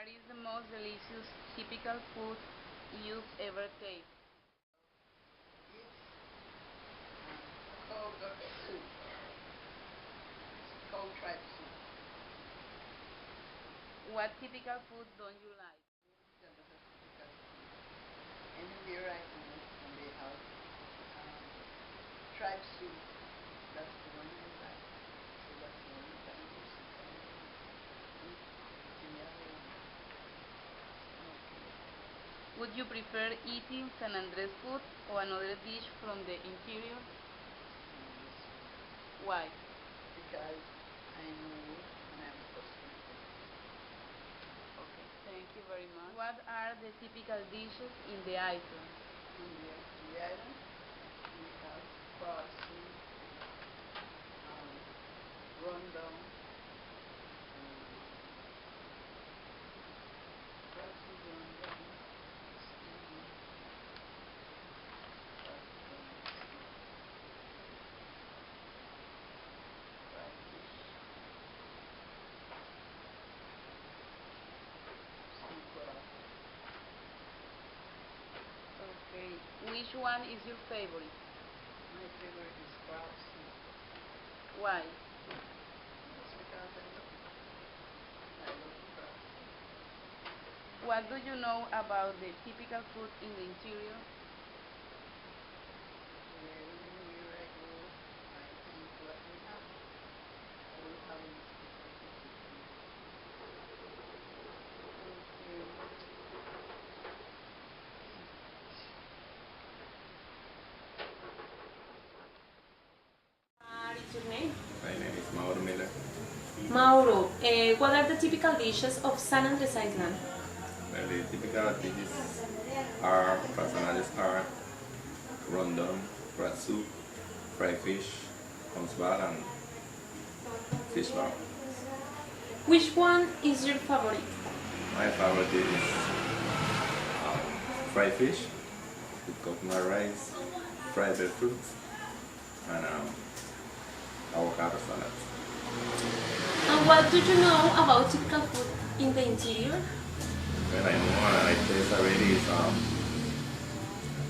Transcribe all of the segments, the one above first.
What is the most delicious typical food you've ever tasted? Cold soup. Cold tripe soup. What typical food don't you like? Anywhere I go and they have tripe soup, that's the one I like. So that's the only time you see eat in your home. Would you prefer eating San Andres food or another dish from the interior? Why? Because I know and I'm accustomed to it. Okay, thank you very much. What are the typical dishes in the island? In the island, we have crab soup, rundown, crab soup rundown, stew, fried fish, stew crab. Okay, which one is your favorite? My favorite is crab soup. Why? Just because I love it. I love the crab soup. What do you know about the typical food in the interior? Everywhere I go, I eat what we have. I will have any specialty cooking. What is your name? My name is Mauro Miller. Mauro, what are the typical dishes of San Andres Island? Well, the typical dishes are, personales are rondon, rat soup, fried fish, bar, and fish bar. Which one is your favorite? My favorite is fried fish with coconut rice, fried fruits, and avocado salad. And what do you know about typical food in the interior? Well, I know I taste already is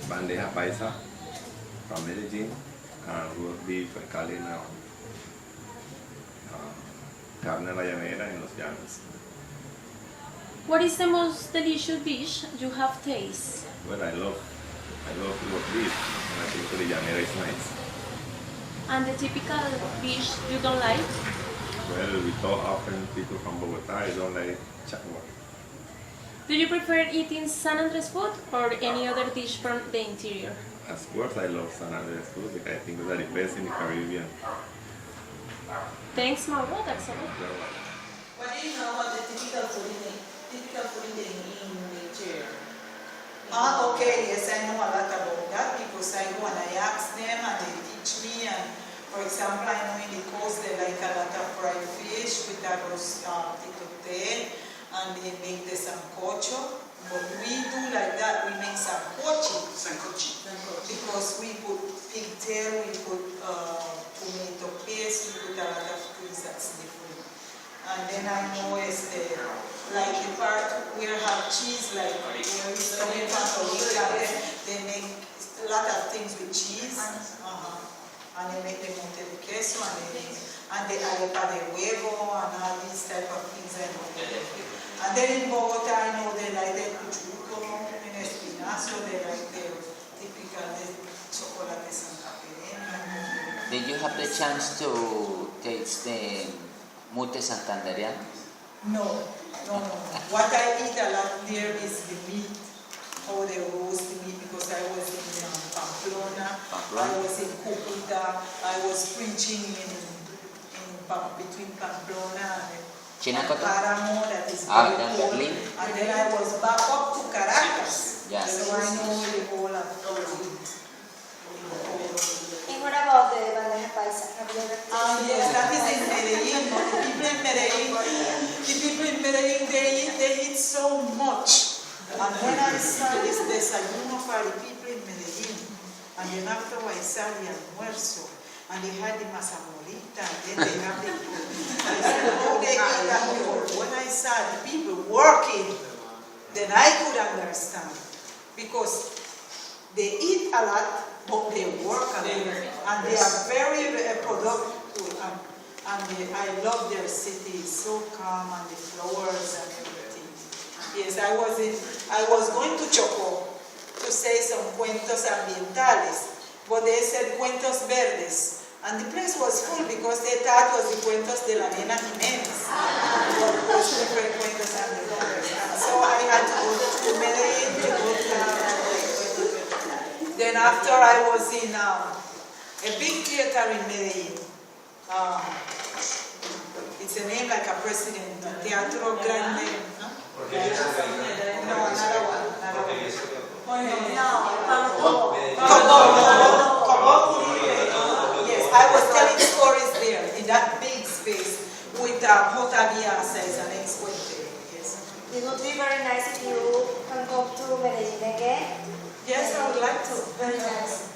bandeja paisa from Medellin and roast beef cali carne a la llanera en los llanos. What is the most delicious dish you have tasted? Well, I love roast beef and I think the llanera is nice. And the typical dish you don't like? Well, we talk often people from Bogota, I don't like chacua. Do you prefer eating San Andres food or any other dish from the interior? Of course, I love San Andres food because I think those are the best in the Caribbean. Thanks, Mauro. That's all. What do you know about the typical food in the interior? Okay, yes, I know a lot about that because I go and I ask them and they teach me. And for example, I know in the coast they like a lot of fried fish with arroz titote, and they make the sancocho. But we do like that, we make sancochi. Because we put pigtail, we put tomato paste, we put a lot of things that's different. And then I know it's like the part where have cheese, like where it's coming from they make a lot of things with cheese. And they make the monte de queso and the arepa de huevo and all these type of things. And then in Bogota, I know they like the cuchuco and espinazo, they like the typical chocolate Santa Teresa. Did you have the chance to taste the mute Santanderian? No. What I eat a lot there is the meat, how they roast the meat, because I was in Pamplona, I was in Cúcuta, I was preaching between Pamplona and Páramo, that is very cold. And then I was back up to Caracas, Yes. so I know the whole of And what about the bandeja paisa? Have you ever tasted yes, that is in Medellin. The people in Medellin, they eat so much. And when I saw this desayuno for the people in Medellin, and then after I saw the almuerzo, and they had the mazamorita, and then they have the I said, oh, they eat that before. When I saw the people working, then I could understand. Because they eat a lot, but they work a lot. And they are very productive. And I love their city. It's so calm, and the flowers and everything. Yes, I was going to Choco to say some cuentos ambientales, but they said cuentos verdes. And the place was full because they thought it was the cuentos de la Nena Jiménez. But it was different cuentos ambientales. And so I had to go to Medellin to go to Then after I was in a big theater in Medellin. It's a name like a president, Teatro Grande. Huh? No, another one. Yes, I was telling stories there in that big space with Jota Biasa as an ex-cuente. Yes. It would be very nice if you can come to Medellin again. Yes, I would like to. Very nice.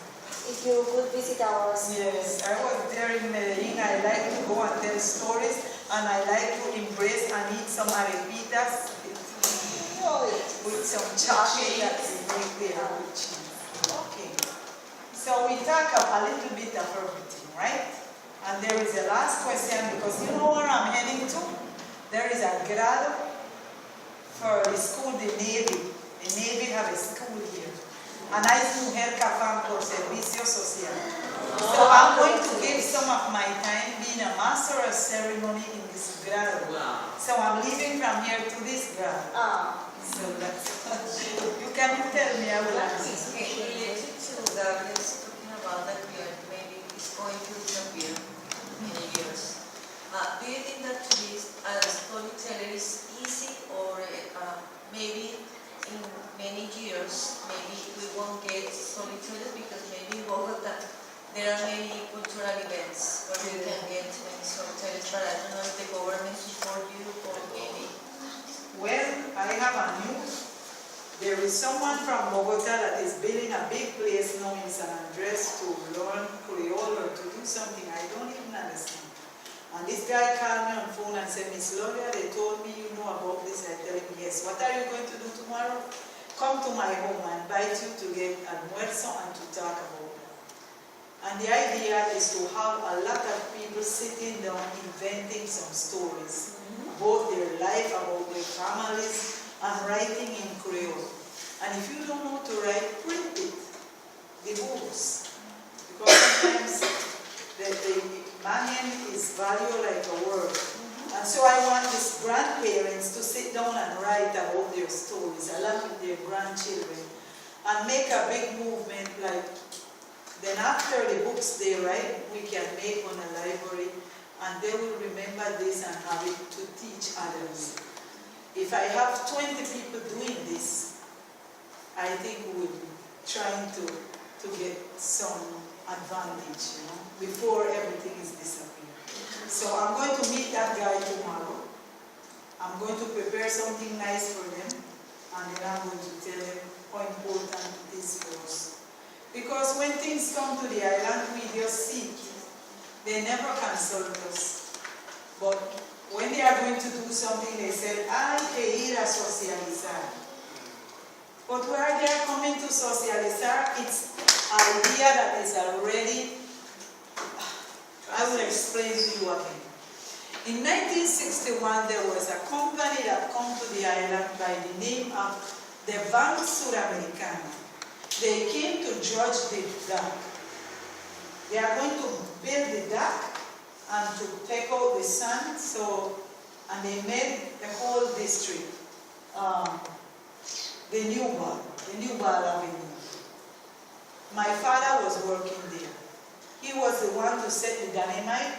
If you could visit ours. Yes, I was there in Medellin. I like to go and tell stories, and I like to embrace and eat some arepitas with some chocolate that we make there with cheese. Okay. So we talk a little bit of everything, right? And there is a last question, because you know where I'm heading to? There is a grado for the school, the Navy. The Navy have a school here. And I do Hercafam por Servicio Social. So I'm going to give some of my time being a master of ceremony in this grado. So I'm leaving from here to this grado. So that's you can tell me, I will answer. Related to that, is talking about that maybe it's going to disappear in years. Do you think that to be a storyteller is easy, or maybe in many years, maybe we won't get storytellers because maybe in Bogota there are many cultural events where you can get many storytellers, but I don't know if the government support you or maybe. Well, I have a news. There is someone from Bogota that is building a big place now in San Andres to learn Creole or to do something I don't even understand. And this guy called me on phone and said, Miss Gloria, they told me you know about this. I tell him, yes. What are you going to do tomorrow? Come to my home. I invite you to get almuerzo and to talk about that. And the idea is to have a lot of people sitting down inventing some stories about their life, about their families, and writing in Creole. And if you don't know to write, print it, the books. Because sometimes the imagen is valued like a word. And so I want these grandparents to sit down and write about their stories, along with their grandchildren, and make a big movement like, then after the books they write, we can make one a library, and they will remember this and have it to teach others. If I have 20 people doing this, I think we will be trying to get some advantage, before everything is disappearing. So I'm going to meet that guy tomorrow. I'm going to prepare something nice for them, and then I'm going to tell them how important it is for us. Because when things come to the island, we just see it. They never consult us. But when they are going to do something, they say, hay que ir a socializar. But where they are coming to socializar, it's an idea that is already, I will explain to you again. In 1961, there was a company that came to the island by the name of the Bank Suramericana. They came to judge the dock. They are going to build the dock and to take out the sand, and they made the whole district, the New Ball Avenue. My father was working there. He was the one to set the dynamite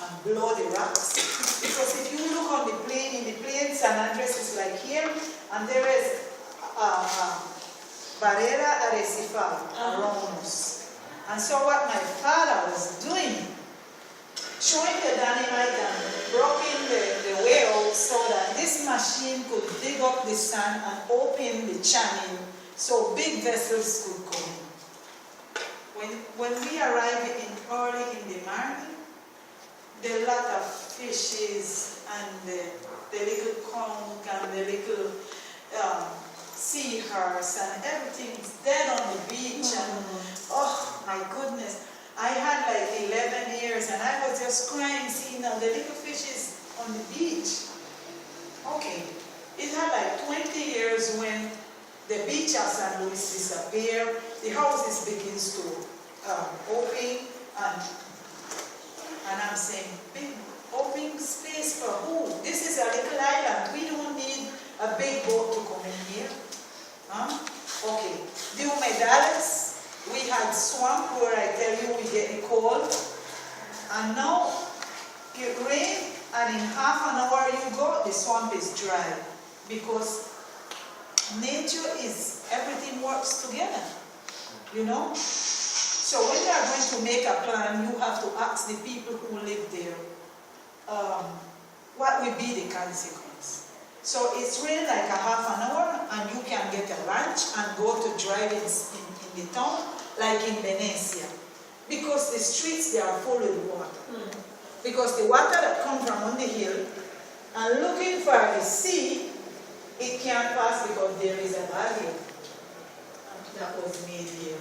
and blow the rocks. Because if you look on the plane, in the plane, San Andres is like here, and there is barrera arrecifal around us. And so what my father was doing, showing the dynamite and broken the wheel so that this machine could dig up the sand and open the channel so big vessels could come in. When we arrived early in the morning, there were a lot of fishes and the little conch and the little seahorse and everything's dead on the beach. And oh my goodness, I had like 11 years and I was just crying seeing all the little fishes on the beach. Okay, it had like 20 years when the beach of San Luis disappeared, the houses begins to open, and I'm saying, big open space for who? This is a little island. We don't need a big boat to come in here. Okay, the humedales, we had swamp where I tell you we get cold, and now it rain, and in half an hour you go, the swamp is dry, because nature is, everything works together, you know? So when you are going to make a plan, you have to ask the people who live there, what will be the consequence? So it's really like a half an hour, and you can get a lunch and go to drive-ins in the town, like in Venecia. Because the streets, they are full with water. Because the water that comes from on the hill, and looking for the sea, it can't pass because there is a barrier that was made here.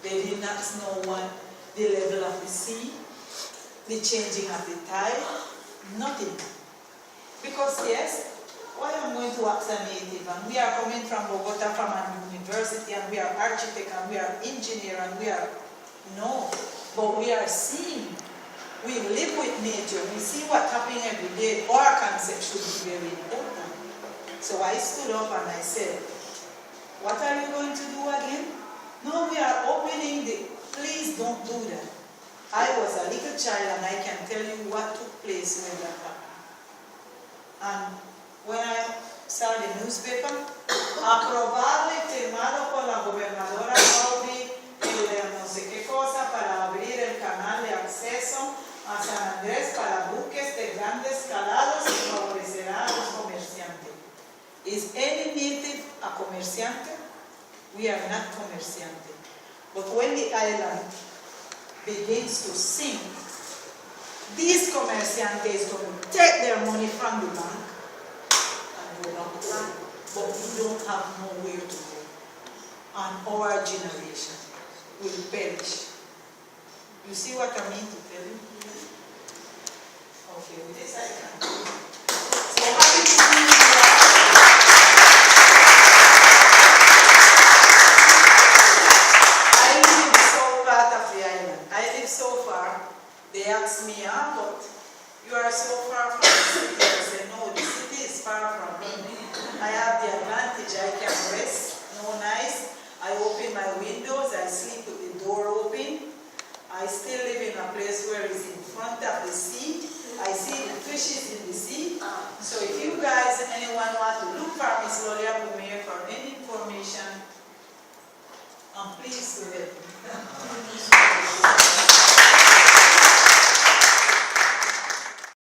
They did not know what the level of the sea, the changing of the tide, nothing. Because yes, why I'm going to ask a native, and we are coming from Bogota, from a university, and we are architect, and we are engineer, and we are, no, but we are seeing. We live with nature, we see what's happening every day. Our concept should be very important. So I stood up and I said, what are you going to do again? No, we are opening the, please don't do that. I was a little child and I can tell you what took place when that happened. And when I saw the newspaper, aprobado y firmado por la gobernadora Gauri el no sé qué cosa para abrir el canal de acceso a San Andrés para buques de grandes calados y favorecerá a los comerciantes. Is any native a comerciante? We are not comerciante. But when the island begins to sink, these comerciantes are going to take their money from the bank and go down the line. But we don't have nowhere to go. And our generation will perish. You see what I mean to tell you? Okay, with this I can. So happy to be here. I live so part of the island. I live so far. They ask me, but you are so far from the city. I say, no, the city is far from me. I have the advantage. I can